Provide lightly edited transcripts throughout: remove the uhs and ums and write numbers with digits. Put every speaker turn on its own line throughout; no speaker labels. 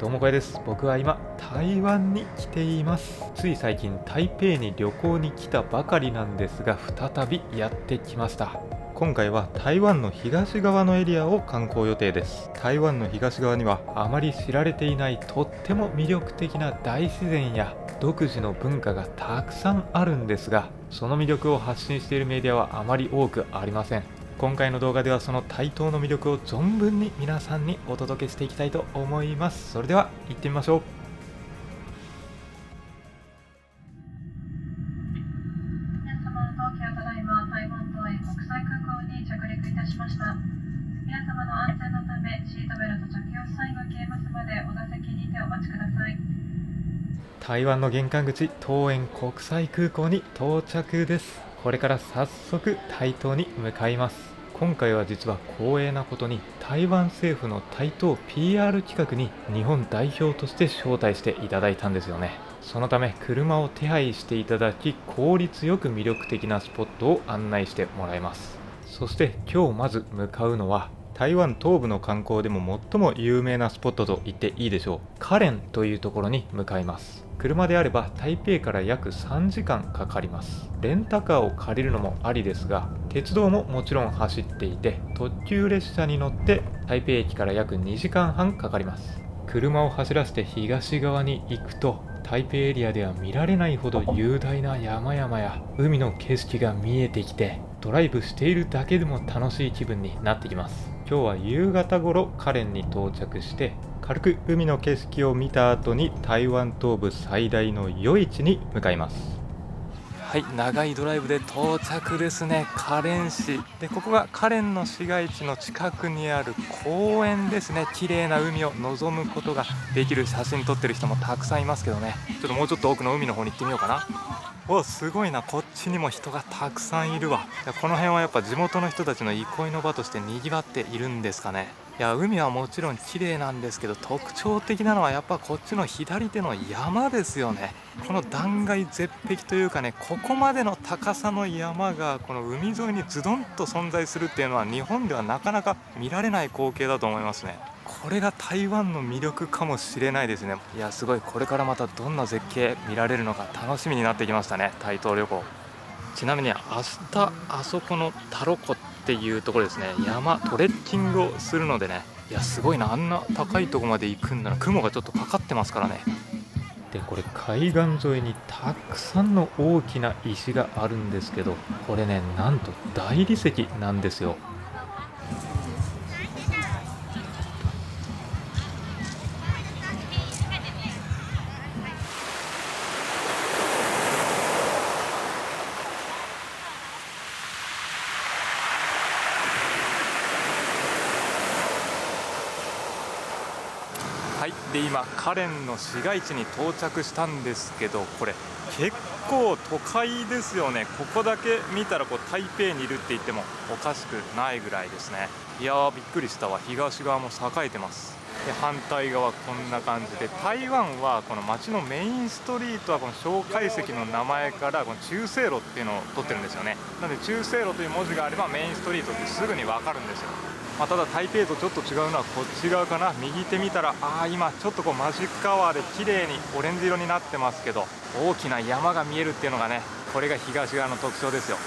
どうもこれです。僕は今台湾に来ています。つい最近台北に旅行に来たばかりなんですが、再びやってきました。今回は台湾の東側のエリアを観光予定です。台湾の東側にはあまり知られていないとっても魅力的な大自然や独自の文化がたくさんあるんですが、その魅力を発信しているメディアはあまり多くありません。今回の動画ではその台東の魅力を存分に皆さんにお届けしていきたいと思います。それでは行ってみましょう。
皆様、当機はただいま台湾島へ国際空港に着陸いたしました。皆様の安全のためシートベルト着用サインが消えますまでお座席にてお待ちください。
台湾の玄関口、桃園国際空港に到着です。これから早速台東に向かいます。今回は実は光栄なことに台湾政府の台東 PR 企画に日本代表として招待していただいたんですよね。そのため車を手配していただき、効率よく魅力的なスポットを案内してもらいます。そして今日まず向かうのは台湾東部の観光でも最も有名なスポットと言っていいでしょう。花蓮というところに向かいます。車であれば台北から約3時間かかります。レンタカーを借りるのもありですが、鉄道ももちろん走っていて、特急列車に乗って台北駅から約2時間半かかります。車を走らせて東側に行くと、台北エリアでは見られないほど雄大な山々や海の景色が見えてきて、ドライブしているだけでも楽しい気分になってきます。今日は夕方頃花蓮に到着して、軽く海の景色を見た後に台湾東部最大の夜市に向かいます。はい、長いドライブで到着ですね。花蓮市で、ここが花蓮の市街地の近くにある公園ですね。綺麗な海を望むことができる。写真撮ってる人もたくさんいますけどね。ちょっともうちょっと奥の海の方に行ってみようかな。お、すごいな。こっちにも人がたくさんいるわ。この辺はやっぱ地元の人たちの憩いの場として賑わっているんですかね。いや、海はもちろん綺麗なんですけど、特徴的なのはやっぱこっちの左手の山ですよね。この断崖絶壁というかね、ここまでの高さの山がこの海沿いにズドンと存在するっていうのは日本ではなかなか見られない光景だと思いますね。これが台湾の魅力かもしれないですね。いや、すごい。これからまたどんな絶景見られるのか楽しみになってきましたね、台東旅行。ちなみに明日あそこのタロコっていうところですね、山トレッキングをするのでね。いや、すごいな。あんな高いところまで行くんだな。雲がちょっとかかってますからね。で、これ海岸沿いにたくさんの大きな石があるんですけど、これね、なんと大理石なんですよ。はい、で今花蓮の市街地に到着したんですけど、これ結構都会ですよね。ここだけ見たら台北にいるって言ってもおかしくないぐらいですね。いやー、びっくりしたわ。東側も栄えてます。で、反対側こんな感じで、台湾はこの街のメインストリートはこの蒋介石の名前からこの中正路っていうのを取ってるんですよね。なので中正路という文字があればメインストリートってすぐにわかるんですよ。ただ台北とちょっと違うのはこっち側かな。右手見たら、今ちょっとマジックアワーで綺麗にオレンジ色になってますけど、大きな山が見えるっていうのがね、これが東側の特徴ですよ。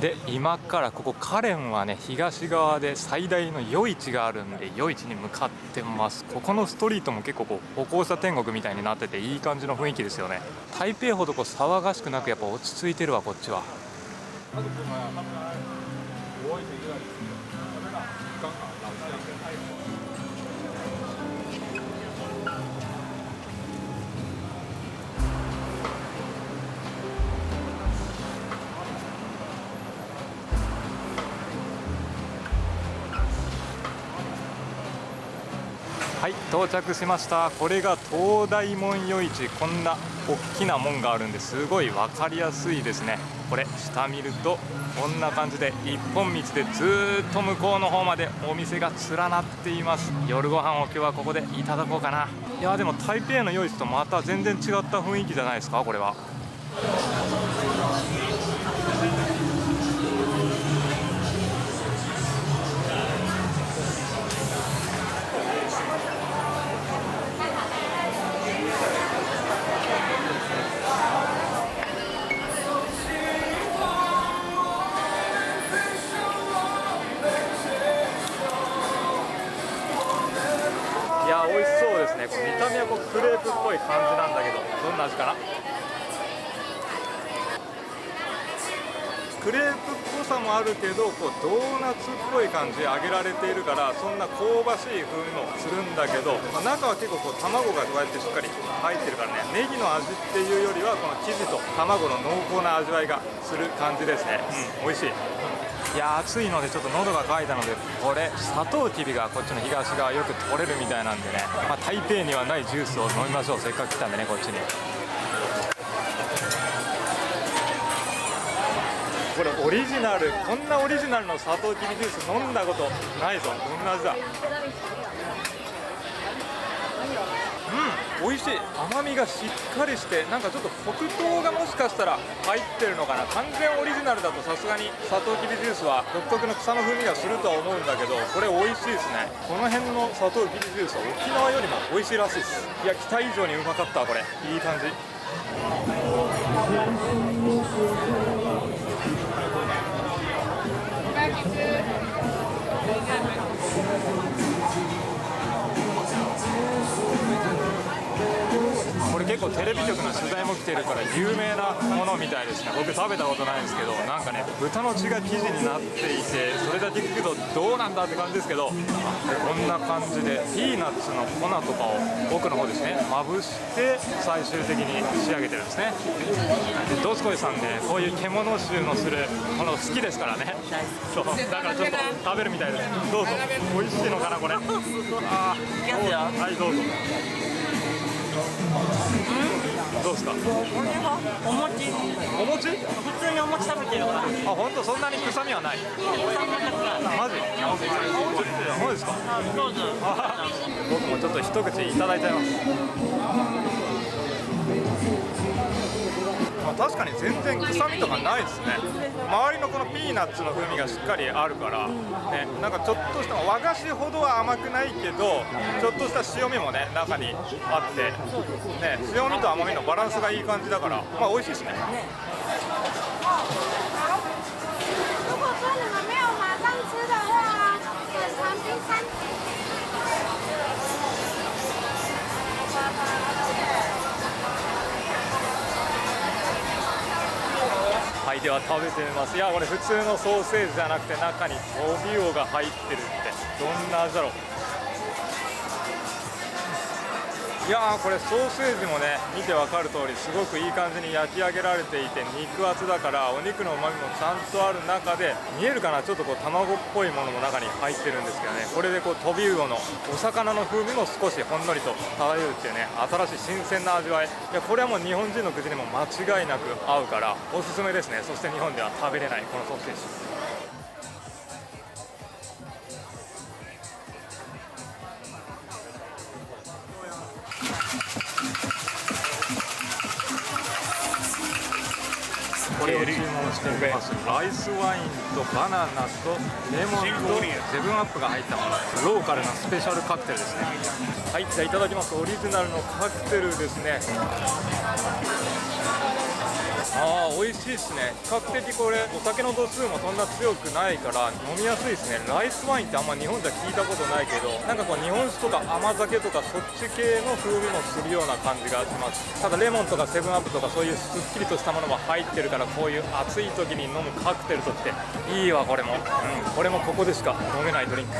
で、今からここ花蓮はね、東側で最大の夜市があるんで、夜市に向かってます。ここのストリートも結構歩行者天国みたいになってて、いい感じの雰囲気ですよね。台北ほど騒がしくなく、やっぱ落ち着いてるわ、こっちは。はい、到着しました。これが東大門夜市。こんな大きな門があるんですごい分かりやすいですね。これ下見るとこんな感じで一本道でずっと向こうの方までお店が連なっています。夜ご飯を今日はここでいただこうかな。いや、でも台北の夜市とまた全然違った雰囲気じゃないですか、これは。クレープっぽい感じなんだけど、どんな味かな。クレープっぽさもあるけど、こうドーナツっぽい感じで揚げられているから、そんな香ばしい風味もするんだけど、中は結構こう卵がこうやってしっかり入ってるからね、ネギの味っていうよりはこの生地と卵の濃厚な味わいがする感じですね。美味しい。いやー、暑いのでちょっと喉が渇いたので、これサトウキビがこっちの東側よく取れるみたいなんでね、台北にはないジュースを飲みましょう。せっかく来たんでね、こっちに。これオリジナル、こんなオリジナルのサトウキビジュース飲んだことないぞ。どんな味だ。美味しい。甘みがしっかりして、なんかちょっと黒糖がもしかしたら入ってるのかな。完全オリジナルだとさすがにサトウキビジュースは独特の草の風味がするとは思うんだけど、これ美味しいですね。この辺のサトウキビジュースは沖縄よりも美味しいらしいです。いや、期待以上にうまかったわ。これいい感じ。これ結構テレビ局の取材も来てるから有名なものみたいですね。僕食べたことないんですけど、なんかね、豚の血が生地になっていて、それだけ聞くとどうなんだって感じですけど、こんな感じでピーナッツの粉とかを奥の方ですね、まぶして最終的に仕上げてるんですね。でドスコイさんね、こういう獣臭のするもの好きですからね。そうだからちょっと食べるみたいです。どうぞ。美味しいのかなこれ。はい、どうぞ。どうですか。
お餅、
お餅？
普通にお餅食べてるから。
本当そんなに臭みはない。マジ？そうですか。
どうぞ。
僕もちょっと一口いただいちゃいます。確かに全然臭みとかないですね。周りのこのピーナッツの風味がしっかりあるから、ね、なんかちょっとした和菓子ほどは甘くないけど、ちょっとした塩味もね中にあって、ね、塩味と甘みのバランスがいい感じだから、美味しいですね。
如果说你们没有马上吃的话，可尝冰餐。
はい、では食べてみます。いや、これ普通のソーセージじゃなくて中にトビウオが入ってるってどんな味だろう。いやー、これソーセージもね見てわかる通りすごくいい感じに焼き上げられていて、肉厚だからお肉の旨味もちゃんとある中で、見えるかな、ちょっとこう卵っぽいものも中に入ってるんですけどね、これでこうトビウオのお魚の風味も少しほんのりと漂うっていうね、新しい新鮮な味わい。いや、これはもう日本人の口にも間違いなく合うからおすすめですね。そして日本では食べれないこのソーセージ。これを注文してみます。アイスワインとバナナとレモンとセブンアップが入ったもの、ローカルなスペシャルカクテルですね。はい、じゃあいただきます。オリジナルのカクテルですね。美味しいですね。比較的これお酒の度数もそんな強くないから飲みやすいですね。ライスワインってあんま日本じゃ聞いたことないけど、なんかこう日本酒とか甘酒とかそっち系の風味もするような感じがします。ただレモンとかセブンアップとかそういうすっきりとしたものも入ってるから、こういう暑い時に飲むカクテルとしていいわ。これも、これもここでしか飲めないドリンク。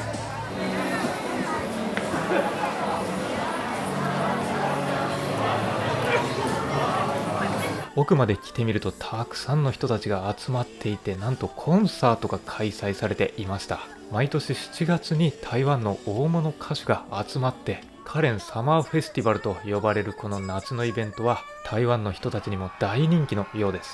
奥まで来てみるとたくさんの人たちが集まっていて、なんとコンサートが開催されていました。毎年7月に台湾の大物歌手が集まって、カレンサマーフェスティバルと呼ばれるこの夏のイベントは台湾の人たちにも大人気のようです。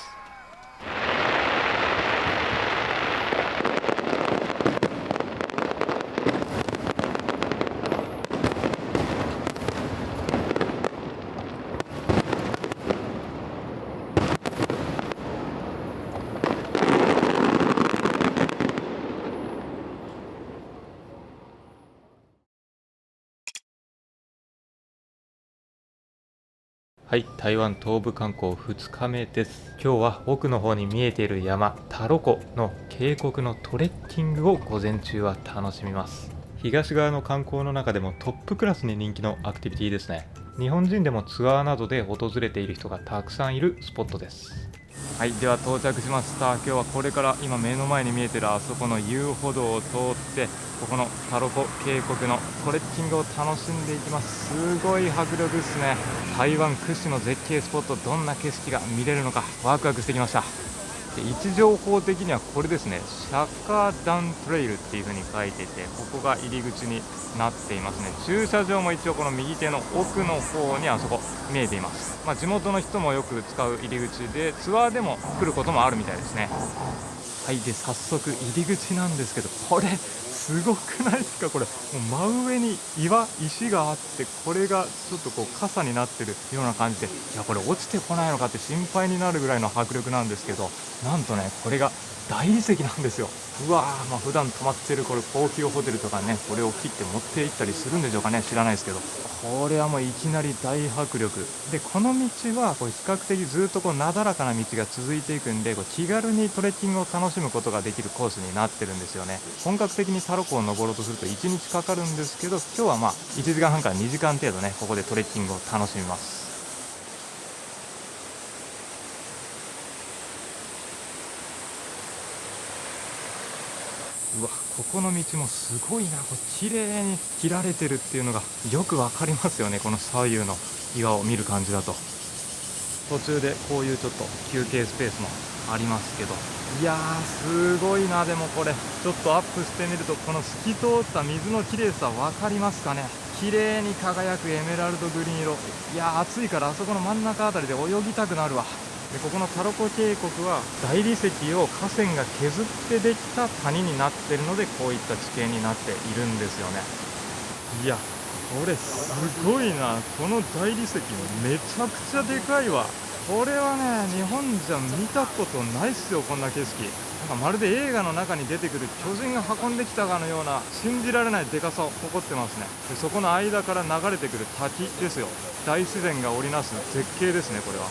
はい、台湾東部観光2日目です。今日は奥の方に見えている山、タロ湖の渓谷のトレッキングを午前中は楽しみます。東側の観光の中でもトップクラスに人気のアクティビティですね。日本人でもツアーなどで訪れている人がたくさんいるスポットです。はい、では到着しました。今日はこれから今目の前に見えてるあそこの遊歩道を通ってここのタロコ渓谷のトレッキングを楽しんでいきます。すごい迫力ですね。台湾屈指の絶景スポット、どんな景色が見れるのかワクワクしてきました。で位置情報的にはこれですね、シャカダントレイルっていう風に書いてて、ここが入り口になっていますね。駐車場も一応この右手の奥の方にあそこ見えています。地元の人もよく使う入り口で、ツアーでも来ることもあるみたいですね。はい、で早速入り口なんですけど、これすごくないですか。これもう真上に石があって、これがちょっとこう傘になってるような感じで、いやこれ落ちてこないのかって心配になるぐらいの迫力なんですけど、なんとねこれが大理石なんですよ。うわー、普段泊まってるこれ高級ホテルとかね、これを切って持って行ったりするんでしょうかね、知らないですけど、これはもういきなり大迫力で、この道はこう比較的ずっとこうなだらかな道が続いていくんで、こう気軽にトレッキングを楽しむことができるコースになってるんですよね。本格的にタロコを登ろうとすると1日かかるんですけど、今日は1時間半から2時間程度ね、ここでトレッキングを楽しみます。うわ、ここの道もすごいな。これ綺麗に切られてるっていうのがよくわかりますよね。この左右の岩を見る感じだと。途中でこういうちょっと休憩スペースもありますけど、いやーすごいな。でもこれちょっとアップしてみると、この透き通った水の綺麗さ分かりますかね。綺麗に輝くエメラルドグリーン色。いやー暑いからあそこの真ん中あたりで泳ぎたくなるわ。でここのタロコ渓谷は大理石を河川が削ってできた谷になっているので、こういった地形になっているんですよね。いやこれすごいな。この大理石めちゃくちゃでかいわ。これはね日本じゃ見たことないっすよ、こんな景色。なんかまるで映画の中に出てくる巨人が運んできたかのような信じられないでかさを誇ってますね。でそこの間から流れてくる滝ですよ。大自然が織りなす絶景ですね、これは。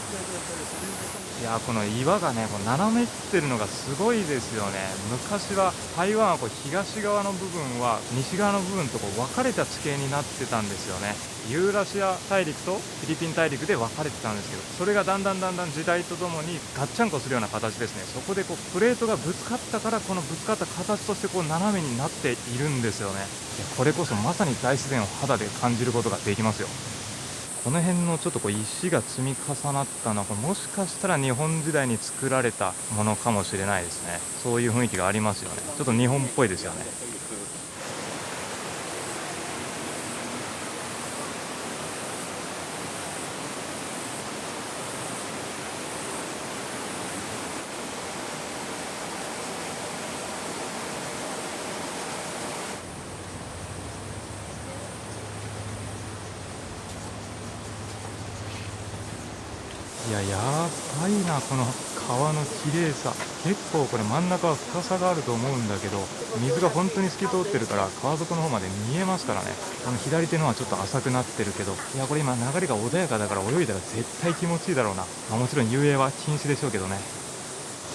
いやこの岩がねこう斜めってるのがすごいですよね。昔は台湾はこう東側の部分は西側の部分とこう分かれた地形になってたんですよね。ユーラシア大陸とフィリピン大陸で分かれてたんですけど、それがだんだん時代とともにガッチャンコするような形ですね。そこでこうプレートがぶつかったから、このぶつかった形としてこう斜めになっているんですよね。これこそまさに大自然を肌で感じることができますよ。この辺のちょっとこう石が積み重なったのは、これもしかしたら日本時代に作られたものかもしれないですね。そういう雰囲気がありますよね。ちょっと日本っぽいですよね。いややばいな、この川の綺麗さ。結構これ真ん中は深さがあると思うんだけど、水が本当に透き通ってるから川底の方まで見えますからね。この左手のはちょっと浅くなってるけど、いやこれ今流れが穏やかだから泳いだら絶対気持ちいいだろうな。もちろん遊泳は禁止でしょうけどね。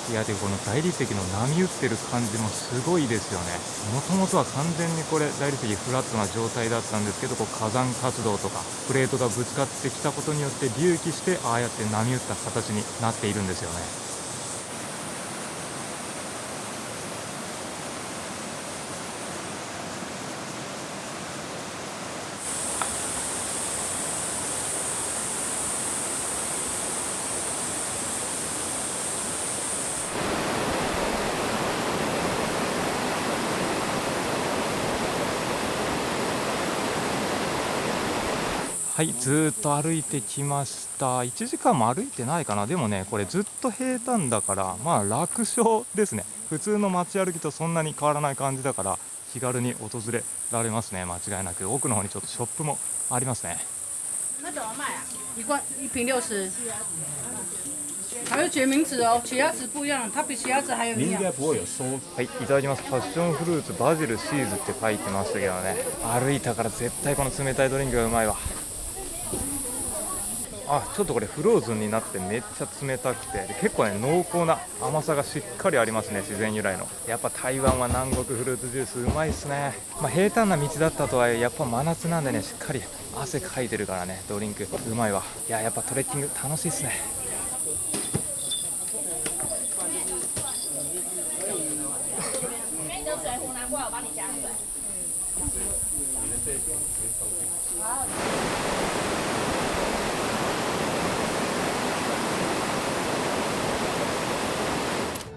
いやでこの大理石の波打ってる感じもすごいですよね。もともとは完全にこれ大理石フラットな状態だったんですけど、こう火山活動とかプレートがぶつかってきたことによって隆起して、ああやって波打った形になっているんですよね。はい、ずーっと歩いてきました。1時間も歩いてないかな。でもねこれずっと平坦だから、楽勝ですね。普通の街歩きとそんなに変わらない感じだから、気軽に訪れられますね、間違いなく。奥の方にちょっとショップもありますね。
那怎么卖啊？一瓶60，还有决明子哦，奇亚籽不一样，它比奇亚籽还有营养。
はい、いただきます。パッションフルーツバジルシーズって書いてましたけどね、歩いたから絶対この冷たいドリンクがうまいわ。ちょっとこれフローズンになってめっちゃ冷たくて、で結構ね濃厚な甘さがしっかりありますね。自然由来のやっぱ台湾は南国フルーツジュースうまいっすね。平坦な道だったとはいえやっぱ真夏なんでね、しっかり汗かいてるからね、ドリンクうまいわ。やっぱトレッキング楽しいっすね。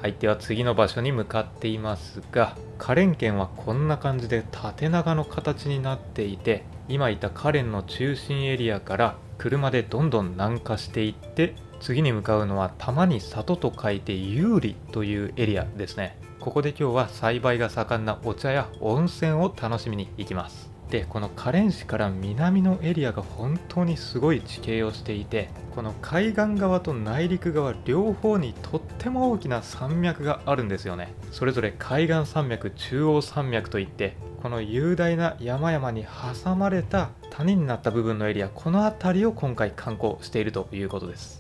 はい、では次の場所に向かっていますが、花蓮県はこんな感じで縦長の形になっていて、今いた花蓮の中心エリアから車でどんどん南下していって、次に向かうのは玉に里と書いて有利というエリアですね。ここで今日は栽培が盛んなお茶や温泉を楽しみに行きます。でこの花蓮市から南のエリアが本当にすごい地形をしていて、この海岸側と内陸側両方にとっても大きな山脈があるんですよね。それぞれ海岸山脈、中央山脈といって、この雄大な山々に挟まれた谷になった部分のエリア、この辺りを今回観光しているということです。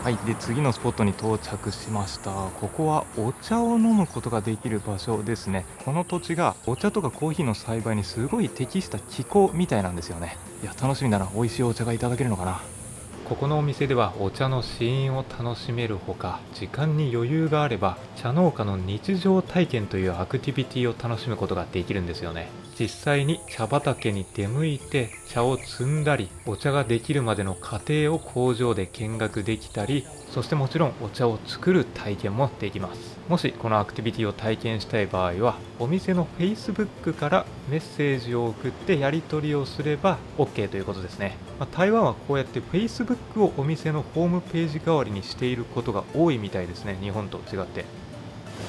はい、で次のスポットに到着しました。ここはお茶を飲むことができる場所ですね。この土地がお茶とかコーヒーの栽培にすごい適した気候みたいなんですよね。楽しみだな。美味しいお茶がいただけるのかな。ここのお店ではお茶の試飲を楽しめるほか、時間に余裕があれば茶農家の日常体験というアクティビティを楽しむことができるんですよね。実際に茶畑に出向いて茶を摘んだり、お茶ができるまでの過程を工場で見学できたり、そしてもちろんお茶を作る体験もできます。もしこのアクティビティを体験したい場合は、お店の Facebook からメッセージを送ってやり取りをすれば OK ということですね。台湾はこうやって Facebook をお店のホームページ代わりにしていることが多いみたいですね、日本と違って。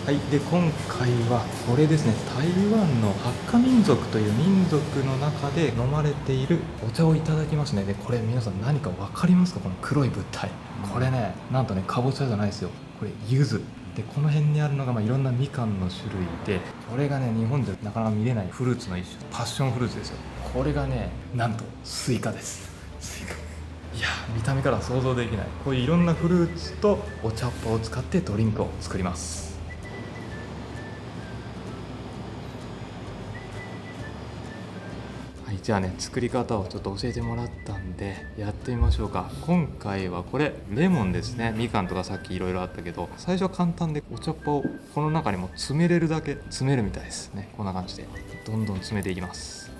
はい、で今回はこれですね、台湾のハッカ民族という民族の中で飲まれているお茶をいただきますね。でこれ皆さん何か分かりますか？この黒い物体、これね、なんとね、かぼちゃじゃないですよ、これ柚子で、この辺にあるのがいろんなみかんの種類で、これがね、日本でなかなか見れないフルーツの一種、パッションフルーツですよ。これがね、なんとスイカです。スイカ、いや見た目から想像できない。こういういろんなフルーツとお茶っ葉を使ってドリンクを作ります。はい、じゃあね、作り方をちょっと教えてもらったんでやってみましょうか。今回はこれレモンですね。みかんとかさっきいろいろあったけど、最初は簡単でお茶っ葉をこの中にも詰めれるだけ詰めるみたいですね。こんな感じでどんどん詰めていきます。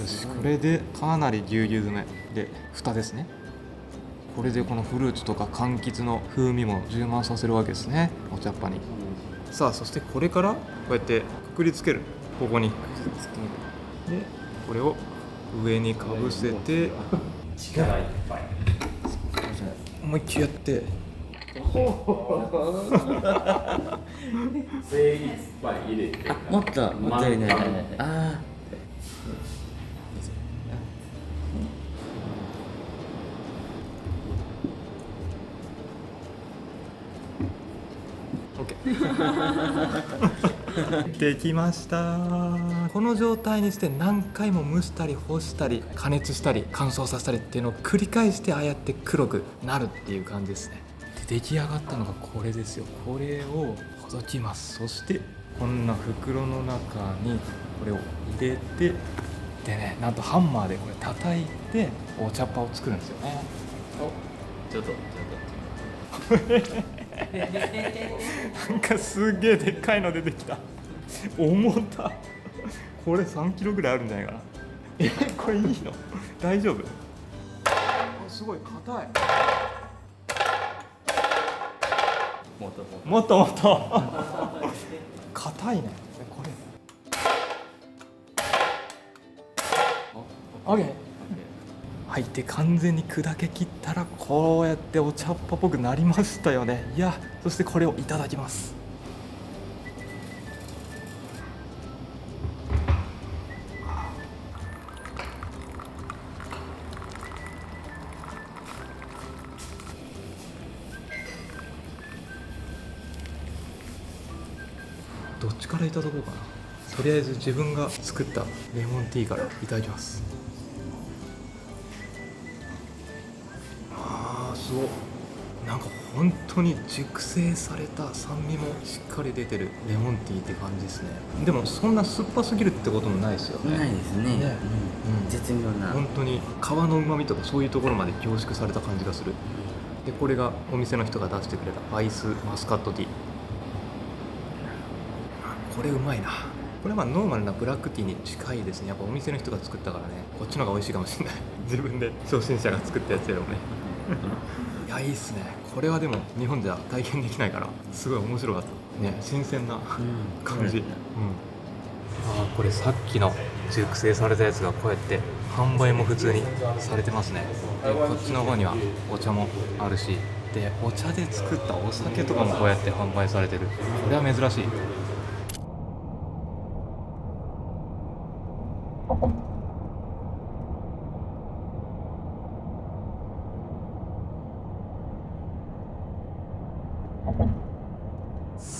よし、これでかなりぎゅうぎゅう詰めで蓋ですね。これでこのフルーツとか柑橘の風味も充満させるわけですね、お茶っ葉に。さあ、そしてこれからこうやってくくりつける。ここにでこれを上にかぶせて思いっきりやって、
もっともっと入れない。あ
できました。この状態にして何回も蒸したり干したり加熱したり乾燥させたりっていうのを繰り返して、ああやって黒くなるっていう感じですね。で出来上がったのがこれですよ。これをほどきます。そしてこんな袋の中にこれを入れて、でね、なんとハンマーでこれ叩いてお茶っ葉を作るんですよね。
ちょっと
なんかすげえでっかいの出てきた。重た。これ3キロぐらいあるんじゃないかな。これいいの？大丈夫？すごい硬い。もっと硬いね。これ。オッケー。はい、で完全に砕け切ったらこうやってお茶っ葉っぽくなりましたよね。いや、そしてこれをいただきます。どっちからいただこうかな。とりあえず自分が作ったレモンティーからいただきます。すごい。なんか本当に熟成された酸味もしっかり出てるレモンティーって感じですね。でもそんな酸っぱすぎるってこともないですよね。
ないですね。
ね
うん、絶妙な。
本当に皮の旨味とかそういうところまで凝縮された感じがする。でこれがお店の人が出してくれたアイスマスカットティー。これうまいな。これはノーマルなブラックティーに近いですね。やっぱお店の人が作ったからね、こっちの方が美味しいかもしれない。自分で初心者が作ったやつよりもね。いや、いいっすね。これはでも日本じゃ体験できないからすごい面白かったね。新鮮な感じ。これさっきの熟成されたやつがこうやって販売も普通にされてますね。でこっちの方にはお茶もあるし、でお茶で作ったお酒とかもこうやって販売されてる。これは珍しい。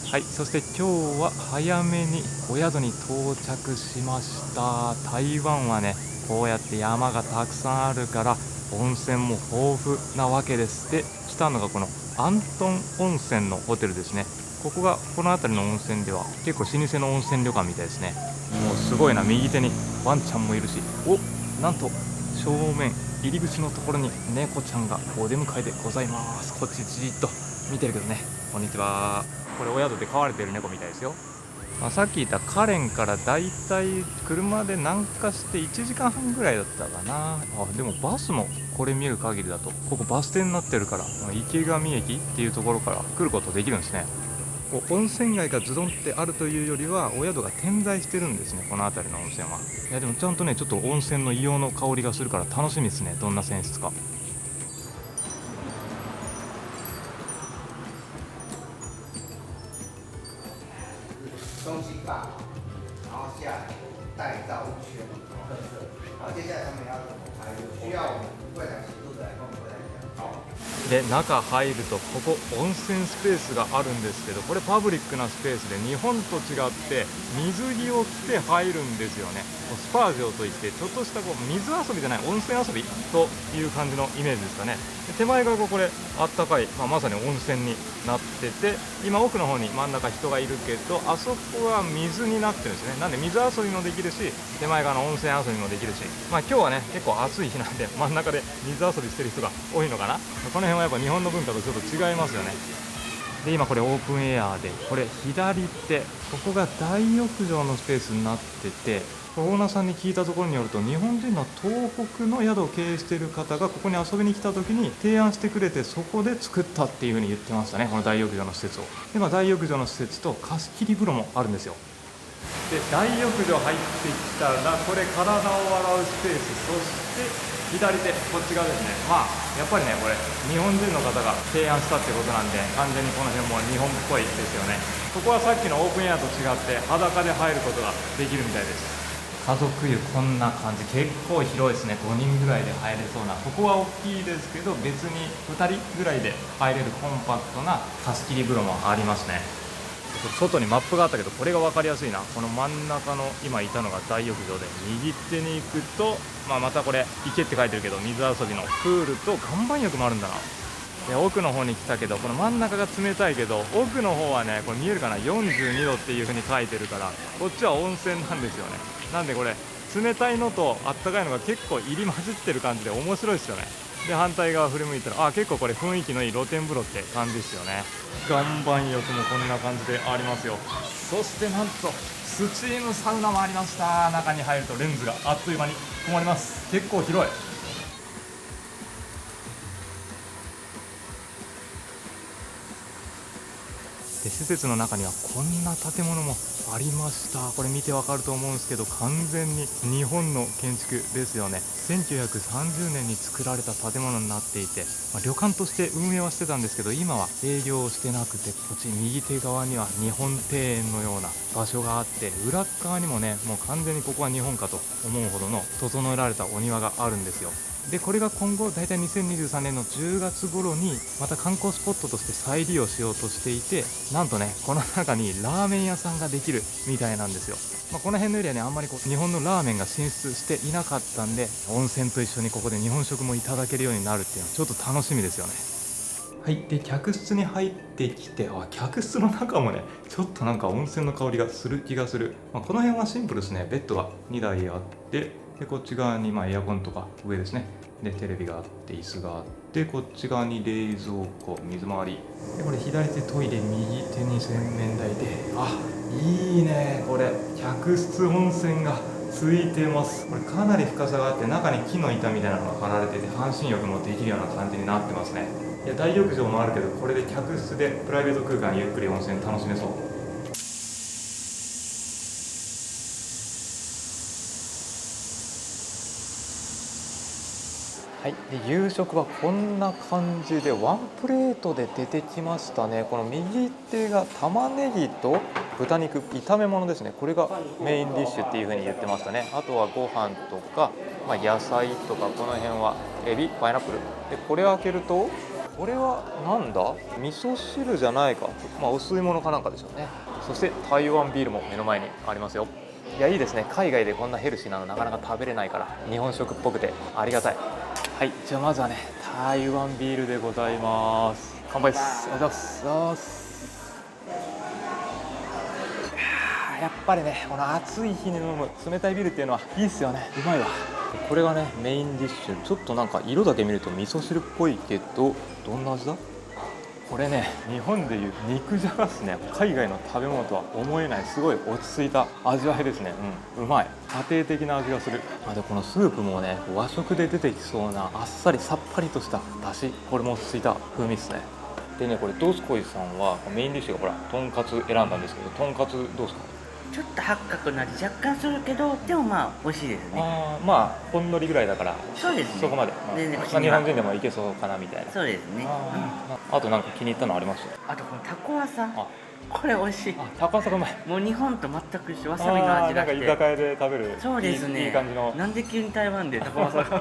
はい、そして今日は早めにお宿に到着しました。台湾はね、こうやって山がたくさんあるから温泉も豊富なわけです。で、来たのがこのアントン温泉のホテルですね。ここがこの辺りの温泉では結構老舗の温泉旅館みたいですね。もうすごいな。右手にワンちゃんもいるし、なんと正面入り口のところに猫ちゃんがお出迎えでございます。こっちじーっと見てるけどね。こんにちは。これお宿で飼われてる猫みたいですよ。さっき言ったカレンからだいたい車で南下して1時間半ぐらいだったかな。でもバスもこれ見る限りだとここバス停になってるから、池上駅っていうところから来ることできるんですね。温泉街がズドンってあるというよりはお宿が点在してるんですね、この辺りの温泉は。いやでもちゃんとね、ちょっと温泉の硫黄の香りがするから楽しみですね。どんな泉質か。
东西放，然后下来带到圈，然后接下来他们要怎么拍，需要我们会长协助的来跟我们会长讲。好。
で中入るとここ温泉スペースがあるんですけど、これパブリックなスペースで日本と違って水着を着て入るんですよね。スパージョといってちょっとした水遊びじゃない温泉遊びという感じのイメージですかね。で手前側がこれあったかい、まさに温泉になってて、今奥の方に真ん中人がいるけど、あそこは水になってるんですね。なんで水遊びもできるし、手前側の温泉遊びもできるし、今日はね結構暑い日なんで真ん中で水遊びしてる人が多いのかな。この辺はやっぱ日本の文化とちょっと違いますよね。で今これオープンエアで、これ左手ここが大浴場のスペースになってて、オーナーさんに聞いたところによると、日本人の東北の宿を経営している方がここに遊びに来た時に提案してくれて、そこで作ったっていう風に言ってましたね、この大浴場の施設を。で、大浴場の施設と貸し切り風呂もあるんですよ。で大浴場入ってきたら、これ体を洗うスペース、そして左手こっち側ですね。やっぱりね、これ日本人の方が提案したってことなんで、完全にこの辺も日本っぽいですよね。ここはさっきのオープンエアと違って裸で入ることができるみたいです。家族湯こんな感じ、結構広いですね。5人ぐらいで入れそうな。ここは大きいですけど、別に2人ぐらいで入れるコンパクトな貸し切り風呂もありますね。外にマップがあったけど、これが分かりやすいな。この真ん中の今いたのが大浴場で、右手に行くと、またこれ池って書いてるけど、水遊びのプールと岩盤浴もあるんだな。で奥の方に来たけど、この真ん中が冷たいけど、奥の方はね、これ見えるかな、42度っていう風に書いてるから、こっちは温泉なんですよね。なんでこれ冷たいのとあったかいのが結構入り混じってる感じで面白いですよね。で反対側振り向いたら、結構これ雰囲気のいい露天風呂って感じですよね。岩盤浴もこんな感じでありますよ。そしてなんとスチームサウナもありました。中に入るとレンズがあっという間に止まります。結構広い。で施設の中にはこんな建物もありました。これ見てわかると思うんですけど、完全に日本の建築ですよね。1930年に作られた建物になっていて、旅館として運営はしてたんですけど、今は営業をしてなくて、こっち右手側には日本庭園のような場所があって、裏側にもね、もう完全にここは日本かと思うほどの整えられたお庭があるんですよ。でこれが今後だいたい2023年の10月頃にまた観光スポットとして再利用しようとしていて、なんとねこの中にラーメン屋さんができるみたいなんですよ。この辺のエリアにあんまり日本のラーメンが進出していなかったんで、温泉と一緒にここで日本食もいただけるようになるっていうのはちょっと楽しみですよね。はい、で客室に入ってきて、客室の中もねちょっとなんか温泉の香りがする気がする。この辺はシンプルですね。ベッドが2台あって、でこっち側にエアコンとか上ですね、でテレビがあって椅子があって、こっち側に冷蔵庫、水回りで、これ左手トイレ、右手に洗面台で、いいね、これ客室温泉がついてます。これかなり深さがあって、中に木の板みたいなのが張られてて、半身浴もできるような感じになってますね。いや大浴場もあるけど、これで客室でプライベート空間にゆっくり温泉楽しめそう。はい、で夕食はこんな感じでワンプレートで出てきましたね。この右手が玉ねぎと豚肉炒め物ですね。これがメインディッシュっていう風に言ってましたね。あとはご飯とか、野菜とか、この辺はエビ、パイナップルで、これ開けるとこれはなんだ、味噌汁じゃないか、お吸い物かなんかでしょうね。そして台湾ビールも目の前にありますよ。いやいいですね。海外でこんなヘルシーなのなかなか食べれないから、日本食っぽくてありがたい。はい、じゃあまずはね台湾ビールでございます。乾杯です。ありがとうございます。やっぱりねこの暑い日に飲む冷たいビールっていうのはいいっすよね。うまいわ。これがねメインディッシュ、ちょっとなんか色だけ見ると味噌汁っぽいけど、どんな味だ。これね日本でいう肉じゃがっすね。海外の食べ物とは思えない、すごい落ち着いた味わいですね。うまい、家庭的な味がする。でこのスープもね和食で出てきそうなあっさりさっぱりとしただし、これも落ち着いた風味ですね。でねこれドスコイさんはメインディッシュがほらとんかつ選んだんですけど、とんかつどうですか。
ちょっと八角の味若干するけど、でも美味しいですね。
ほんのりぐらいだから、
そうですね、
そこまで、日本人でもいけそうかなみたいな。
そうですね。
あとなんか気に入ったのあります。
あとこのタコワサ、これ美味しい。
タコワサがうまい。
もう日本と全く一緒、わさびの味がして。
なんか居酒屋で食べる。
そうですね。
いい感じの。
なんで急に台湾でタコワサが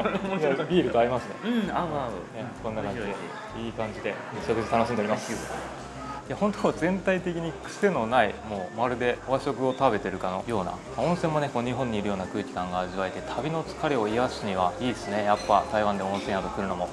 ビールと合いますね。
合う。
こんな感じでいい感じで食事楽しんでおります。いや本当全体的に癖のない、もうまるで和食を食べてるかのような、温泉もねこう日本にいるような空気感が味わえて、旅の疲れを癒すにはいいですね。やっぱ台湾で温泉宿来るのも。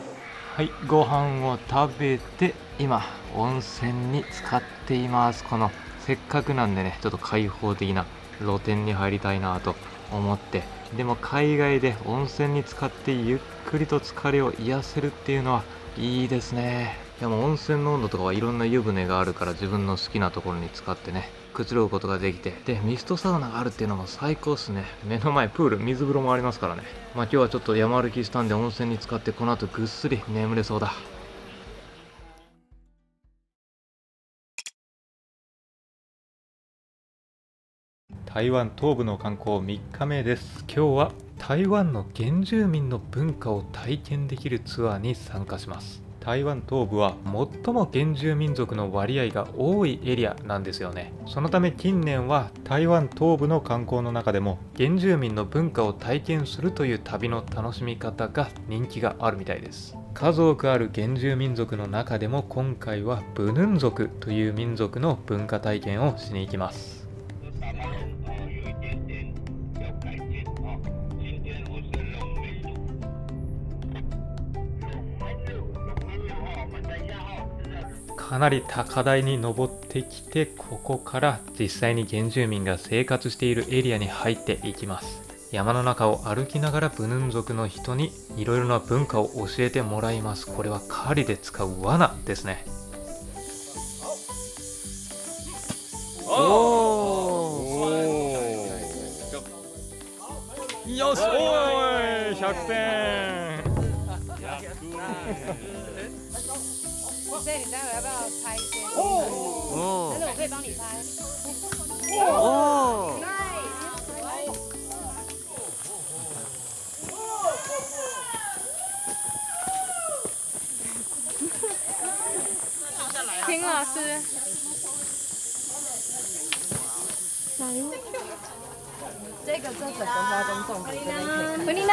はい、ご飯を食べて今温泉に浸かっています。このせっかくなんでねちょっと開放的な露天に入りたいなと思って、でも海外で温泉に浸かってゆっくりと疲れを癒せるっていうのはいいですね。でも温泉の温度とかはいろんな湯船があるから、自分の好きなところに使ってねくつろぐことができて、でミストサウナがあるっていうのも最高っすね。目の前プール、水風呂もありますからね。今日はちょっと山歩きしたんで温泉に浸かって、この後ぐっすり眠れそうだ。台湾東部の観光3日目です。今日は台湾の原住民の文化を体験できるツアーに参加します。台湾東部は最も原住民族の割合が多いエリアなんですよね。そのため近年は台湾東部の観光の中でも原住民の文化を体験するという旅の楽しみ方が人気があるみたいです。数多くある原住民族の中でも今回はブヌン族という民族の文化体験をしに行きます。かなり高台に登ってきて、ここから実際に原住民が生活しているエリアに入っていきます。山の中を歩きながらブヌン族の人にいろいろな文化を教えてもらいます。これは狩りで使う罠ですね。よし、おーい、100点。
所以你待会要不要拍一些？真的，我可以帮你拍。听老师。这整个花跟粽子这边可以看。回你来。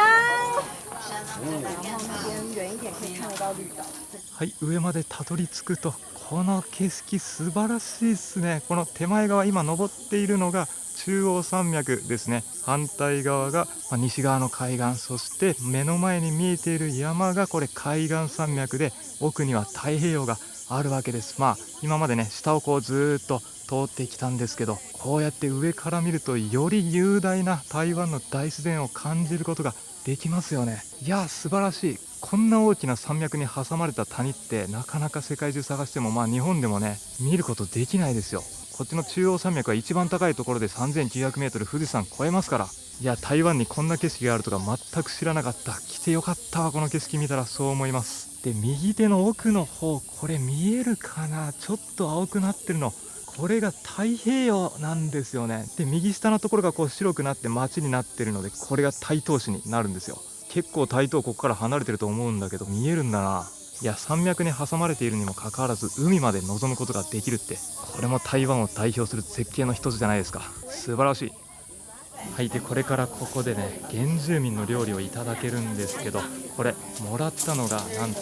はい、上までたどり着くとこの景色素晴らしいですね。この手前側今登っているのが中央山脈ですね。反対側が西側の海岸、そして目の前に見えている山がこれ海岸山脈で、奥には太平洋があるわけです。今までね下をこうずっと通ってきたんですけど、こうやって上から見るとより雄大な台湾の大自然を感じることができますよね。いや素晴らしい。こんな大きな山脈に挟まれた谷ってなかなか世界中探しても日本でもね見ることできないですよ。こっちの中央山脈は一番高いところで 3900m 富士山超えますから。いや台湾にこんな景色があるとか全く知らなかった。来てよかったわ、この景色見たらそう思います。で右手の奥の方、これ見えるかな、ちょっと青くなってるの、これが太平洋なんですよね。で右下のところがこう白くなって町になってるので、これが台東市になるんですよ。結構台東ここから離れてると思うんだけど見えるんだな。いや山脈に挟まれているにもかかわらず海まで望むことができるって、これも台湾を代表する絶景の一つじゃないですか。素晴らしい。はい、でこれからここでね原住民の料理をいただけるんですけど、これもらったのがなんと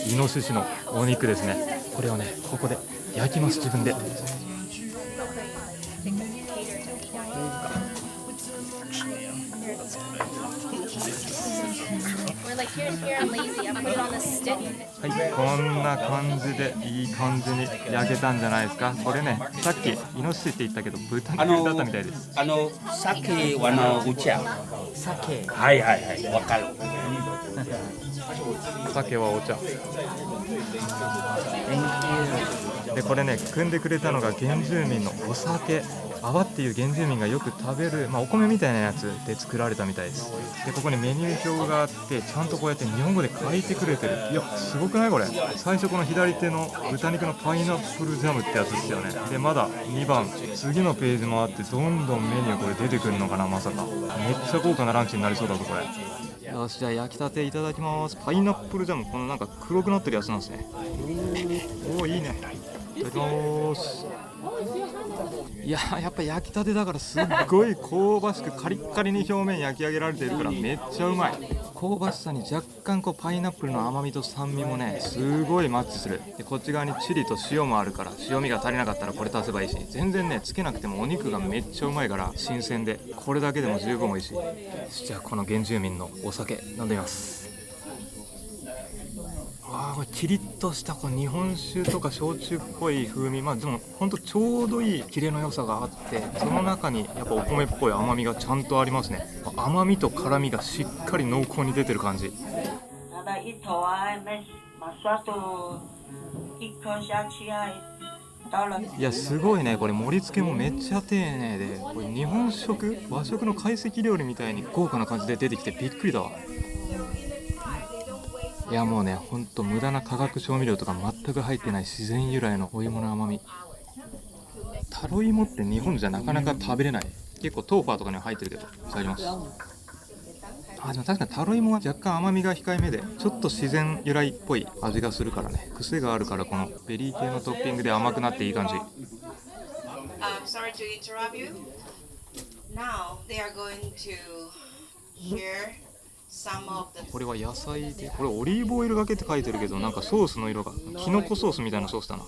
イノシシのお肉ですね。これをねここで焼きます、自分で。はい、こんな感じでいい感じに焼けたんじゃないですか。これねさっきイノシシって言ったけど豚肉だったみたいです。
鮭はお茶。
鮭。
はいはいはい、わかる。
鮭はお茶で、これね組んでくれたのが原住民のお酒、阿波っていう原住民がよく食べる、お米みたいなやつで作られたみたいです。でここにメニュー表があって、ちゃんとこうやって日本語で書いてくれてる。いやすごくないこれ。最初この左手の豚肉のパイナップルジャムってやつですよね。でまだ2番次のページもあって、どんどんメニューこれ出てくるのかな。まさかめっちゃ豪華なランチになりそうだぞこれ。よし、じゃあ焼きたていただきます。パイナップルジャム、このなんか黒くなってるやつなんですね。おおいいね。いただきます。いややっぱ焼きたてだからすっごい香ばしくカリッカリに表面焼き上げられているからめっちゃうまい。香ばしさに若干こうパイナップルの甘みと酸味もねすごいマッチする。でこっち側にチリと塩もあるから、塩味が足りなかったらこれ足せばいいし、全然ねつけなくてもお肉がめっちゃうまいから新鮮で、これだけでも十分美味しい。じゃあこの原住民のお酒飲んでみます。これキリッとしたこの日本酒とか焼酎っぽい風味、でもほんとちょうどいいキレの良さがあって、その中にやっぱお米っぽい甘みがちゃんとありますね。甘みと辛みがしっかり濃厚に出てる感じ。いやすごいね、これ盛り付けもめっちゃ丁寧で、これ日本食和食の懐石料理みたいに豪華な感じで出てきてびっくりだわ。いやもうねほんと無駄な化学調味料とか全く入ってない自然由来のお芋の甘み。タロイモって日本じゃなかなか食べれない。結構トーファーとかには入ってるけど。いただきます。でも確かにタロイモは若干甘みが控えめで、ちょっと自然由来っぽい味がするからね、癖があるからこのベリー系のトッピングで甘くなっていい感じ。
Sorry to interrupt you. Now they are going to share some of the.
これは野菜で、これオリーブオイルがけって書いてるけど、なんかソースの色がキノコソースみたいなソースだな。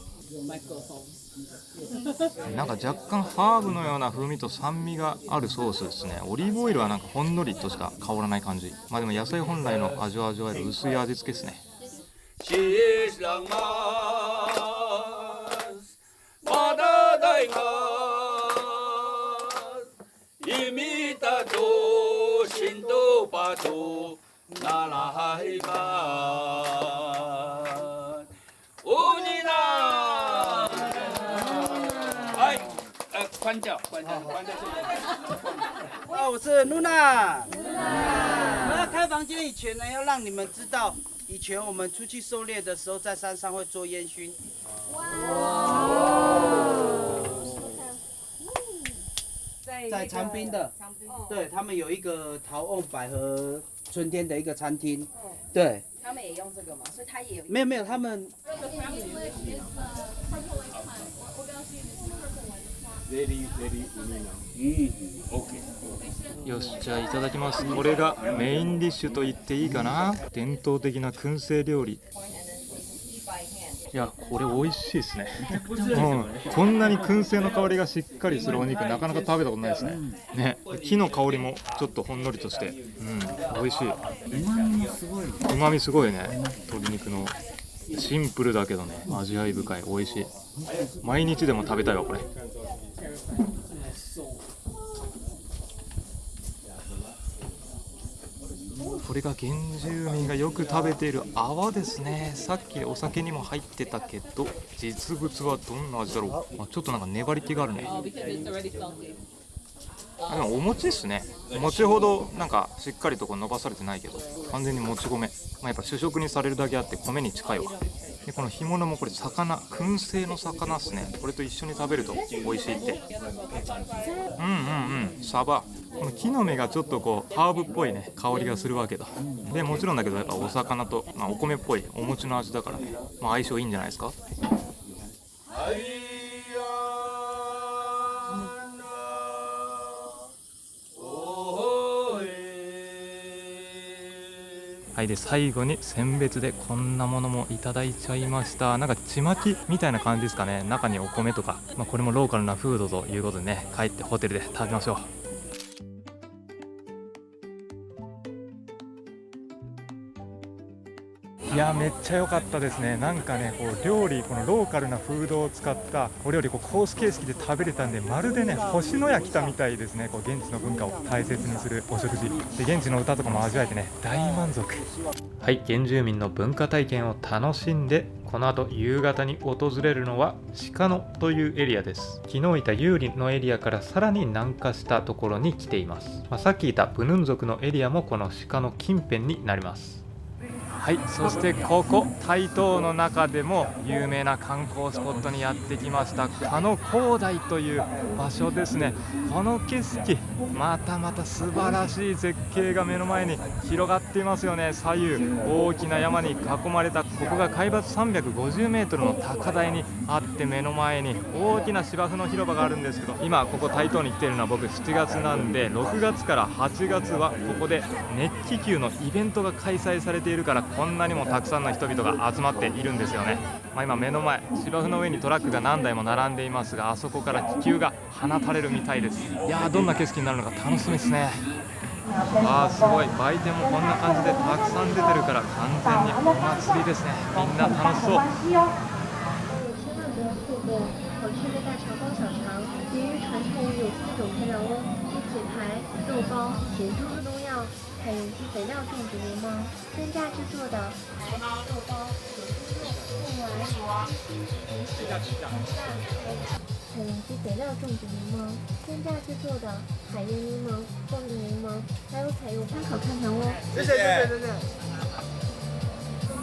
なんか若干ハーブのような風味と酸味があるソースですね。オリーブオイルはなんかほんのりとしか香らない感じ。でも野菜本来の味を味わえる薄い味付けですね。
关掉。我是露娜。我们要开房间以前呢，要让你们知道，以前我们出去狩猎的时候，在山上会做烟熏。在长滨的，对他们有一个陶瓮百合春天的一个餐厅，对。
他们也用这个吗？所以他也有。
没有，他们。
よし、じゃあいただきます。これがメインディッシュと言っていいかな。伝統的な燻製料理。いや、これ美味しいですね。こんなに燻製の香りがしっかりするお肉、なかなか食べたことないですね。ね、木の香りもちょっとほんのりとして、美味しい。うまみすごいね。鶏肉のシンプルだけどね、味わい深い、美味しい。毎日でも食べたいわこれ。これが原住民がよく食べている泡ですね。さっきお酒にも入ってたけど、実物はどんな味だろう。ちょっとなんか粘り気があるね。でもお餅ですね。お餅ほどなんかしっかりとこう伸ばされてないけど、完全にもち米。やっぱ主食にされるだけあって米に近いわ。でこの干物もこれ魚、燻製の魚ですね。これと一緒に食べると美味しいって。サバ。この木の芽がちょっとこうハーブっぽいね香りがするわけだ。でもちろんだけどやっぱお魚と、お米っぽいお餅の味だからね、相性いいんじゃないですか。はい、で最後に選別でこんなものもいただいちゃいました。なんかちまきみたいな感じですかね。中にお米とか、これもローカルなフードということでね、帰ってホテルで食べましょう。いやめっちゃ良かったですね。なんかねこう料理、このローカルなフードを使ったお料理、コース形式で食べれたんで、まるでね星のや来たみたいですね。こう現地の文化を大切にするお食事で、現地の歌とかも味わえてね大満足。はい、原住民の文化体験を楽しんで、この後夕方に訪れるのは鹿野というエリアです。昨日いたユーリのエリアからさらに南下したところに来ています。さっきいたプヌン族のエリアもこの鹿野近辺になります。はい、そしてここ台東の中でも有名な観光スポットにやってきました。鹿野高台という場所ですね。この景色、またまた素晴らしい絶景が目の前に広がっていますよね。左右大きな山に囲まれた、ここが海抜350メートルの高台にあって、目の前に大きな芝生の広場があるんですけど、今ここ台東に来ているのは僕7月なんで、6月から8月はここで熱気球のイベントが開催されているから、こんなにもたくさんの人々が集まっているんですよね。今目の前芝生の上にトラックが何台も並んでいますが、あそこから気球が放たれるみたいです。いやー、どんな景色になるのか楽しみですね。すごい、売店もこんな感じでたくさん出てるから完全にお祭りですね。みんな楽しそう。
采有机肥料种植联盟增加制作的肉包、采有机肥料种植联盟增加制作的海盐柠檬、凤梨柠檬，还有采用参考看看哦。谢谢。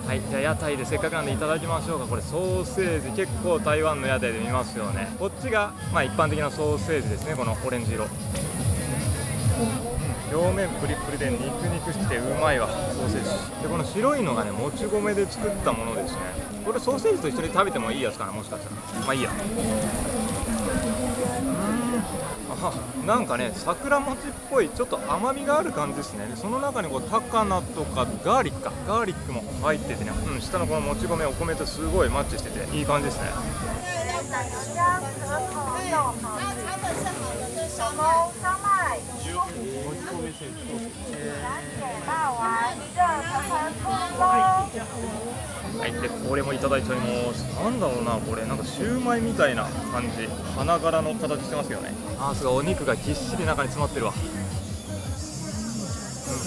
はい、じゃあ屋台でせっかくなんでいただきましょうか。これソーセージ、結構台湾の屋台で見ますよね。こっちが一般的なソーセージですね。このオレンジ色、表面プリプリで肉々しくてうまいわ、ソーセージで。この白いのがねもち米で作ったものですね。これソーセージと一緒に食べてもいいやつかな、もしかしたら。いいや。なんかね桜餅っぽいちょっと甘みがある感じですね。その中にこう高菜とかガーリックも入っててね、下のこのもち米、お米とすごいマッチしてていい感じですね。はい、でこれもいただいちゃいます。なんだろうな、これなんかシューマイみたいな感じ、花柄の形してますよね。すごい、お肉がぎっしり中に詰まってるわ。こ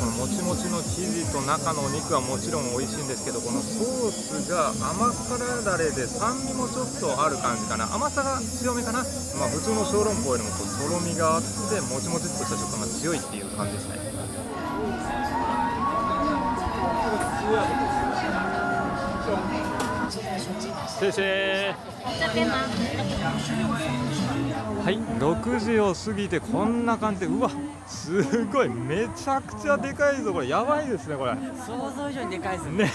のもちもちの生地と中のお肉はもちろん美味しいんですけど、このソースが甘辛だれで酸味もちょっとある感じかな。甘さが強めかな。普通の小籠包よりもこうとろみがあってもちもちっとした食感が強いっていう感じですね。谢谢。はい、6時を過ぎてこんな感じで、うわすごい、めちゃくちゃでかいぞ。これやばいですね。これ
想像以上にでかいです
ね。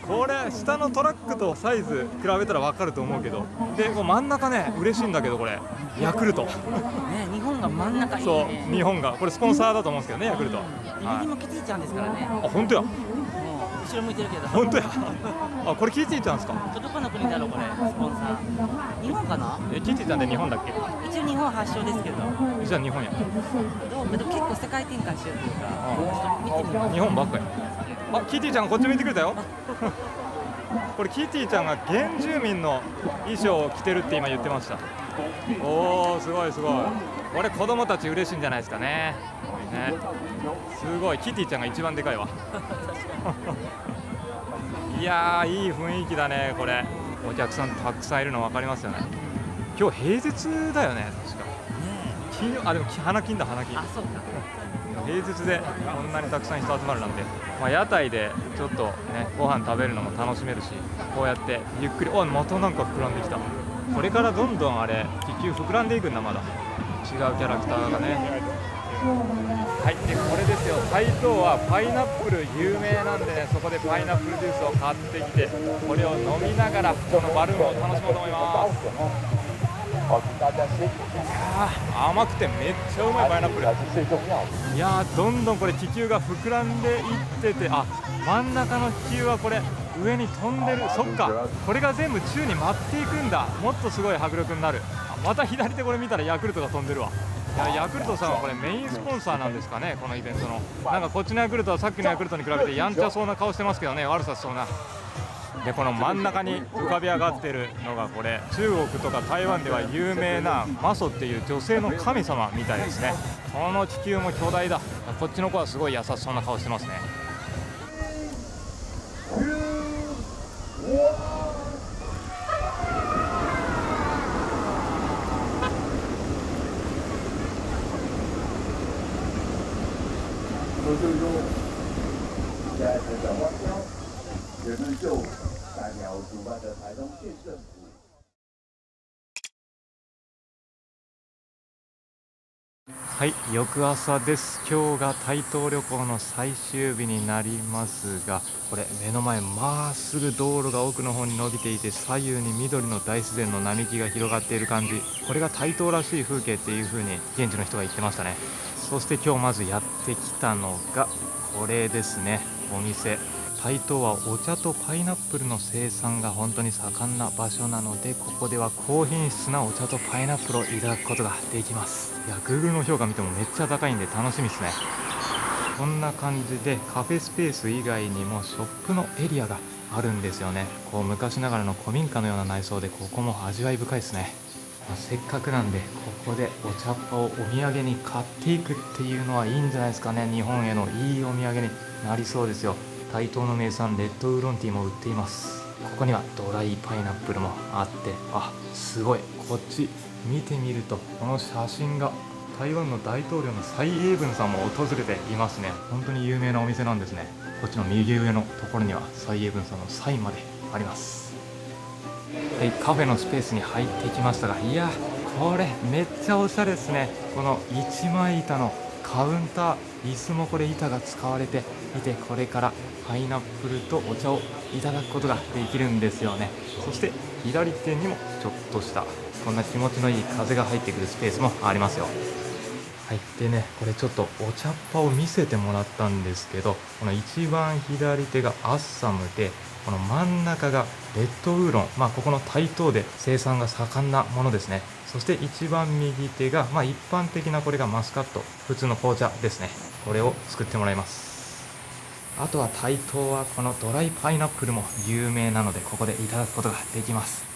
これ下のトラックとサイズ比べたら分かると思うけど、でこう真ん中ね嬉しいんだけど、これヤクルト
ね、日本が真ん中に
そう
ね。
日本がこれスポンサーだと思うんですけどね、ヤクルト。
右もキティちゃんですからね。
あ本当や、
もう後ろ向いてるけど。
本当やあこれキティちゃんですか。
どこの国だろうこれ、スポンサー。日本かな？
キティちゃんって日本だっけ。
一応日本発祥ですけど。
じゃあ日本や。
でも結構世界展開してるというか、ちょっと見てみます。
日本ばっかり。あキティちゃんこっち見てくれたよこれキティちゃんが原住民の衣装を着てるって今言ってました。おーすごいすごい。これ子供たち嬉しいんじゃないですかね。ねすごい、キティちゃんが一番でかいわいやーいい雰囲気だね。これお客さんたくさんいるの分かりますよね。今日平日だよね確か。金曜、あでも花金だ花金。
あ、そうか。
平日でこんなにたくさん人集まるなんて、まあ、屋台でちょっとねご飯食べるのも楽しめるし、こうやってゆっくり、またなんか膨らんできた。これからどんどんあれ気球膨らんでいくんだ。まだ違うキャラクターがね。はい、でこれですよ、台東はパイナップル有名なんでね、そこでパイナップルジュースを買ってきて、これを飲みながらこのバルーンを楽しもうと思います。甘くてめっちゃうまいパイナップル。いやーどんどんこれ気球が膨らんでいってて、あ真ん中の気球はこれ上に飛んでる。そっか、これが全部宙に舞っていくんだ。もっとすごい迫力になる。また左手これ見たらヤクルトが飛んでるわ。いやヤクルトさんはこれメインスポンサーなんですかね、このイベントの。なんかこっちのヤクルトはさっきのヤクルトに比べてやんちゃそうな顔してますけどね、悪さしそうな。でこの真ん中に浮かび上がってるのがこれ中国とか台湾では有名なマソっていう女性の神様みたいですね。この気球も巨大だ。こっちの子はすごい優しそうな顔してますね。はい、翌朝です。今日が台東旅行の最終日になりますが、これ目の前まっすぐ道路が奥の方に伸びていて、左右に緑の大自然の並木が広がっている感じ、これが台東らしい風景っていう風に現地の人が言ってましたね。そして今日まずやってきたのがこれですね、お店。台東はお茶とパイナップルの生産が本当に盛んな場所なので、ここでは高品質なお茶とパイナップルをいただくことができます。いや Google の評価見てもめっちゃ高いんで楽しみですね。こんな感じでカフェスペース以外にもショップのエリアがあるんですよね。こう昔ながらの古民家のような内装で、ここも味わい深いですね。せっかくなんでここでお茶っ葉をお土産に買っていくっていうのはいいんじゃないですかね。日本へのいいお土産になりそうですよ。台東の名産レッドウーロンティーも売っています。ここにはドライパイナップルもあって、あすごい、こっち見てみるとこの写真が台湾の大統領の蔡英文さんも訪れていますね。本当に有名なお店なんですね。こっちの右上のところには蔡英文さんのサインまであります。はい、カフェのスペースに入ってきましたが、いやこれめっちゃおしゃれですね。この一枚板のカウンター、椅子もこれ板が使われていて、これからパイナップルとお茶をいただくことができるんですよね。そして左手にもちょっとしたこんな気持ちのいい風が入ってくるスペースもありますよ。はい、でね、これちょっとお茶っ葉を見せてもらったんですけど、この一番左手がアッサムで、この真ん中がレッドウーロン、ここの台東で生産が盛んなものですね。そして一番右手が、一般的なこれがマスカット、普通の紅茶ですね。これを作ってもらいます。あとは台東はこのドライパイナップルも有名なので、ここでいただくことができます。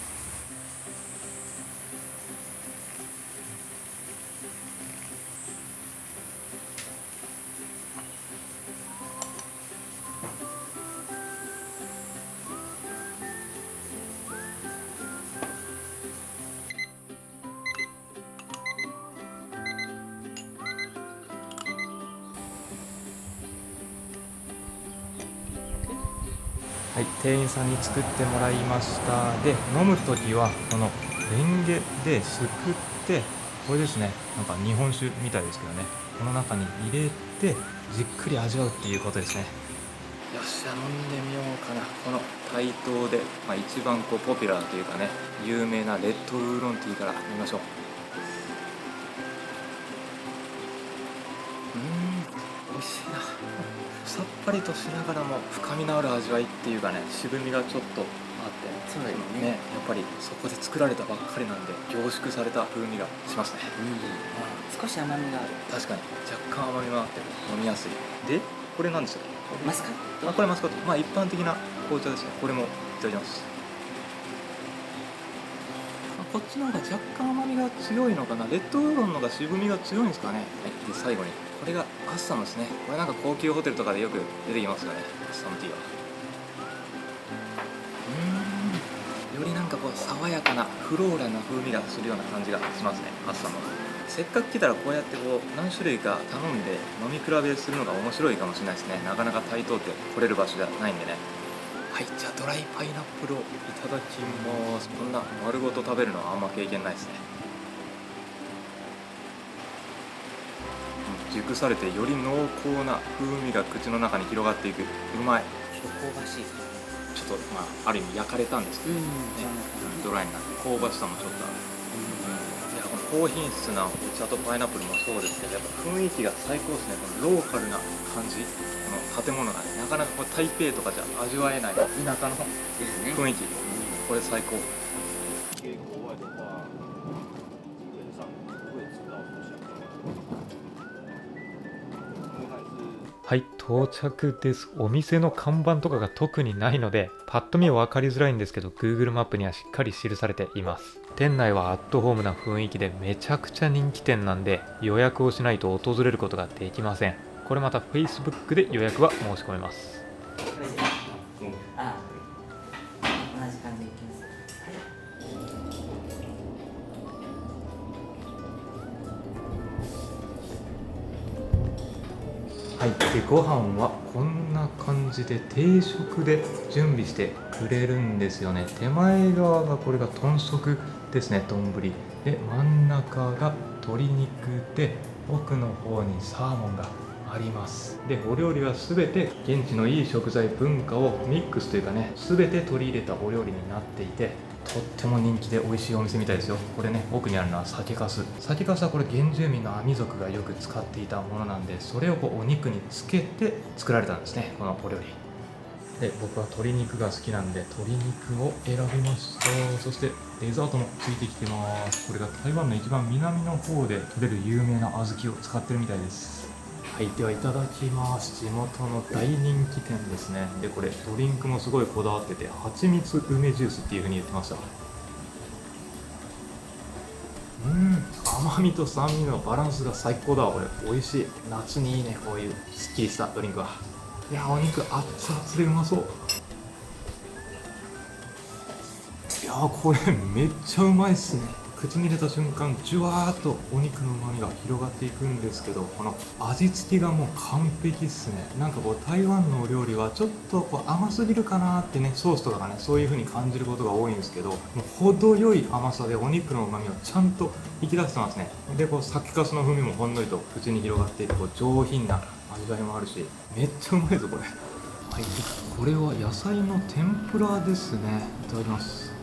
はい、店員さんに作ってもらいました。で、飲むときはこのレンゲですくって、これですね、なんか日本酒みたいですけどね、この中に入れてじっくり味わうっていうことですね。よっしゃ、飲んでみようかな。この台東で、一番ポピュラーというかね、有名なレッドウーロンティーから飲みましょう。美味しいな。さっぱりとしながらも深みのある味わいっていうかね、渋みがちょっとあって、
そうだよ
ね、やっぱりそこで作られたばっかりなんで凝縮された風味がしますね。
少し甘みがある。
確かに若干甘みがあって飲みやすい。で、これ何でしたっけ？
マスカット。
これマスカット。一般的な紅茶ですね。これもいただきます。こっちの方が若干甘みが強いのかな。レッドウーロンの方が渋みが強いんですかね。で、最後にこれがアッサムですね。これなんか高級ホテルとかでよく出てきますよね、アッサムティーは。よりなんかこう爽やかなフローラルな風味がするような感じがしますね、アッサムは。せっかく来たらこうやってこう何種類か頼んで飲み比べするのが面白いかもしれないですね。なかなか台東って来れる場所じゃないんでね。はい、じゃあドライパイナップルをいただきます。こんな丸ごと食べるのはあんま経験ないですね。熟されてより濃厚な風味が口の中に広がっていく。うまい。
香ばしい。
ちょっとある意味焼かれたんですけど、ドライになって香ばしさもちょっとある。いや、この高品質なお茶とパイナップルもそうですけど、やっぱ雰囲気が最高ですね。このローカルな感じ、この建物がね、なかなかこう台北とかじゃ味わえない田舎の雰囲気、これ最高。はい、到着です。お店の看板とかが特にないのでパッと見は分かりづらいんですけど、 Google マップにはしっかり記されています。店内はアットホームな雰囲気でめちゃくちゃ人気店なんで、予約をしないと訪れることができません。これまた Facebook で予約は申し込めます。
あ、同じ感じでいきます。
はい、でご飯はこんな感じで定食で準備してくれるんですよね。手前側がこれが豚足ですね、丼で、真ん中が鶏肉で、奥の方にサーモンがあります。で、お料理は全て現地のいい食材文化をミックスというかね、全て取り入れたお料理になっていて、とっても人気で美味しいお店みたいですよ。これね、奥にあるのは酒粕。酒粕はこれ原住民のアミ族がよく使っていたものなんで、それをこうお肉につけて作られたんですね、このお料理で。僕は鶏肉が好きなんで鶏肉を選びました。そしてデザートもついてきてます。これが台湾の一番南の方で取れる有名な小豆を使ってるみたいです。はい、ではいただきます。地元の大人気店ですね。で、これドリンクもすごいこだわってて、蜂蜜梅ジュースっていう風に言ってました。甘みと酸味のバランスが最高だわ。これ美味しい。夏にいいね、こういうすっきりしたドリンクは。いや、お肉熱々でうまそう。いやー、これめっちゃうまいっすね。口に入れた瞬間、じゅわーっとお肉の旨味が広がっていくんですけど、この味付けがもう完璧っすね。なんかこう台湾のお料理はちょっとこう甘すぎるかなーってね、ソースとかがね、そういう風に感じることが多いんですけど、もう程よい甘さでお肉の旨味をちゃんと引き出してますね。で、こう酒粕の風味もほんのりと口に広がっていて、こう上品な味わいもあるし、めっちゃうまいぞこれ。はい、これは野菜の天ぷらですね。いただきます。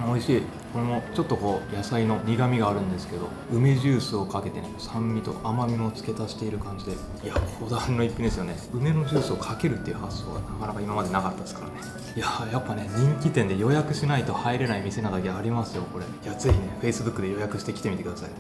美味しい。これもちょっとこう野菜の苦みがあるんですけど、梅ジュースをかけてね、酸味と甘みも付け足している感じで、いや、こだわりの一品ですよね。梅のジュースをかけるっていう発想がなかなか今までなかったですからね。いや、やっぱね、人気店で予約しないと入れない店なだけありますよ、これ。いや、ぜひね、Facebook で予約して来てみてください。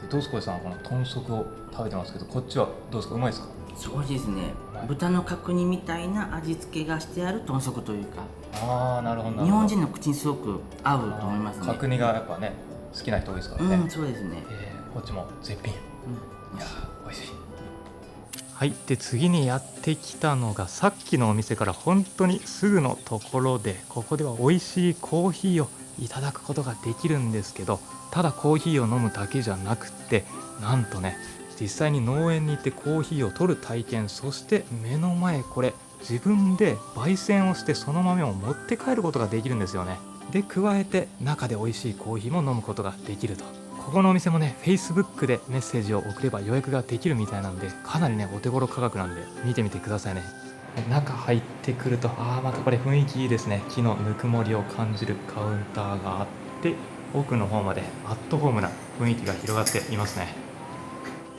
どうすこいさんはこの豚足を食べてますけど、こっちはどうですか？うまいですか？
そうですね、豚の角煮みたいな味付けがしてある豚足というか、
ああ、なるほど。
日本人の口にすごく合うと思いますね。
角煮がやっぱね、好きな人多いですからね。
そうですね。
こっちも絶品。いや、美味しい。はい、で次にやってきたのがさっきのお店から本当にすぐのところで、ここでは美味しいコーヒーをいただくことができるんですけど、ただコーヒーを飲むだけじゃなくって、なんとね、実際に農園に行ってコーヒーを取る体験、そして目の前これ自分で焙煎をしてその豆を持って帰ることができるんですよね。で加えて中で美味しいコーヒーも飲むことができると。ここのお店もね Facebook でメッセージを送れば予約ができるみたいなんで、かなりねお手頃価格なんで見てみてくださいね。中入ってくるとまたこれ雰囲気いいですね。木のぬくもりを感じるカウンターがあって、奥の方までアットホームな雰囲気が広がっていますね。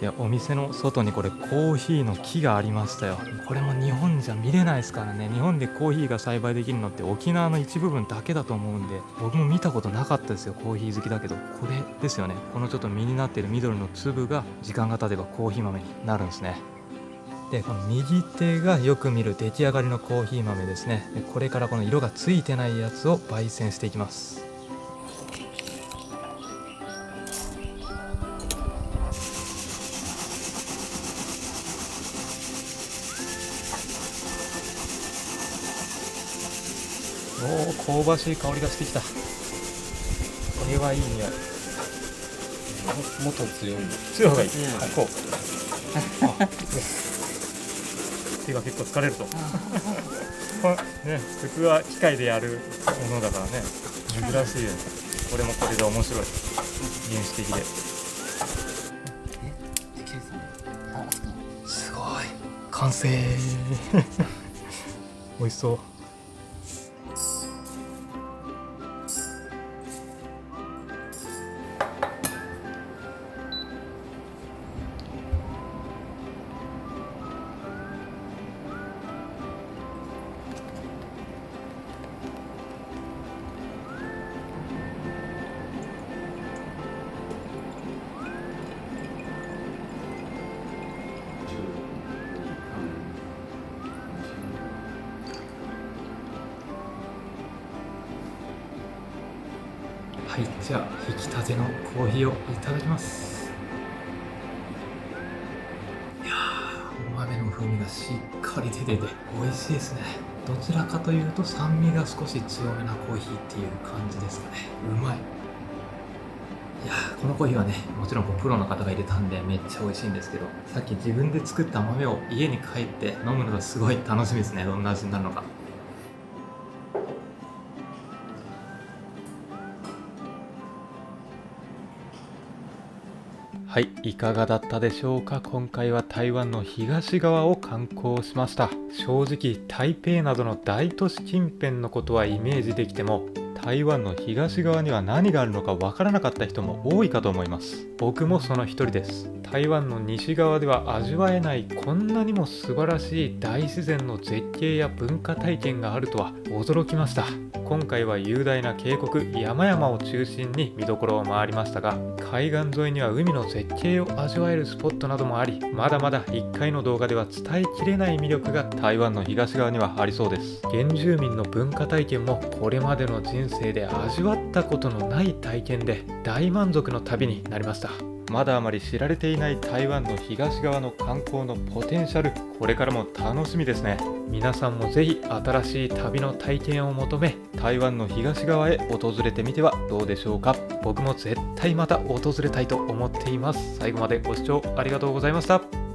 でお店の外にこれコーヒーの木がありましたよ。これも日本じゃ見れないですからね。日本でコーヒーが栽培できるのって沖縄の一部分だけだと思うんで、僕も見たことなかったですよ。コーヒー好きだけどこれですよね。このちょっと実になっている緑の粒が時間が経てばコーヒー豆になるんですね。でこの右手がよく見る出来上がりのコーヒー豆ですね。でこれからこの色がついてないやつを焙煎していきます。香ばしい香りがしてきた。これはいい匂い。もっと強い方がいい。こう手が結構疲れるとね、普通は機械でやるものだからね、珍しいよね。これもこれで面白い、原始的で。すごい完成美味しそう。はい、じゃあ引き立てのコーヒーをいただきます。いやー、お豆の風味がしっかり出てて美味しいですね。どちらかというと酸味が少し強めなコーヒーっていう感じですかね。うまい。いやー、このコーヒーはね、もちろんプロの方が入れたんでめっちゃ美味しいんですけど、さっき自分で作った豆を家に帰って飲むのがすごい楽しみですね。どんな味になるのか。はい、いかがだったでしょうか。今回は台湾の東側を観光しました。正直台北などの大都市近辺のことはイメージできても、台湾の東側には何があるのかわからなかった人も多いかと思います。僕もその一人です。台湾の西側では味わえないこんなにも素晴らしい大自然の絶景や文化体験があるとは驚きました。今回は雄大な渓谷山々を中心に見どころを回りましたが、海岸沿いには海の絶景を味わえるスポットなどもあり、まだまだ1回の動画では伝えきれない魅力が台湾の東側にはありそうです。原住民の文化体験もこれまでの人生で味わったことのない体験で大満足の旅になりました。まだあまり知られていない台湾の東側の観光のポテンシャル、これからも楽しみですね。皆さんもぜひ新しい旅の体験を求め、台湾の東側へ訪れてみてはどうでしょうか。僕も絶対また訪れたいと思っています。最後までご視聴ありがとうございました。